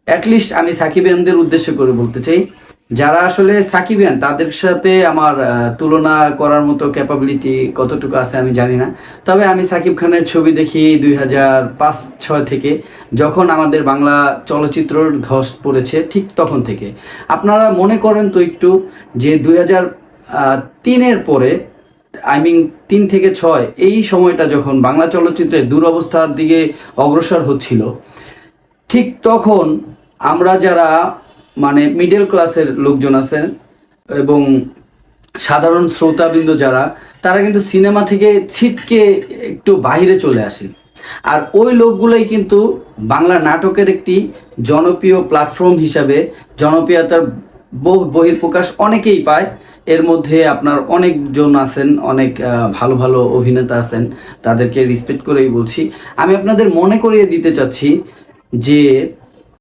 At least আমি সাকিবিয়ানদের উদ্দেশ্য করে বলতে চাই, যারা আসলে সাকিবিয়ান তাদের সাথে আমার তুলনা করার মতো ক্যাপাবিলিটি কতটুকু আছে আমি জানি না। তবে আমি সাকিব খানের ছবি দেখি 2005-06 থেকে, যখন আমাদের বাংলা চলচ্চিত্রর ধস পড়েছে ঠিক তখন থেকে। আপনারা মনে করেন তো একটু, যে 2003-এর পরে, আই মিন 3 থেকে 6 এই সময়টা যখন বাংলা চলচ্চিত্রের দুরবস্থার দিকে অগ্রসর হচ্ছিল, ঠিক তখন আমরা যারা মানে মিডল ক্লাসের লোকজন আছেন এবং সাধারণ শ্রোতাবৃন্দ যারা, তারা কিন্তু সিনেমা থেকে ছিটকে একটু বাইরে চলে আসে। আর ওই লোকগুলোই কিন্তু বাংলা নাটকের একটি জনপ্রিয় প্ল্যাটফর্ম হিসাবে জনপ্রিয়তার বহিঃপ্রকাশ অনেকেই পায়। এর মধ্যে আপনার অনেকজন আছেন, অনেক ভালো ভালো অভিনেতা আছেন, তাদেরকে রেসপেক্ট করেই বলছি। আমি আপনাদের মনে করিয়ে দিতে চাচ্ছি যে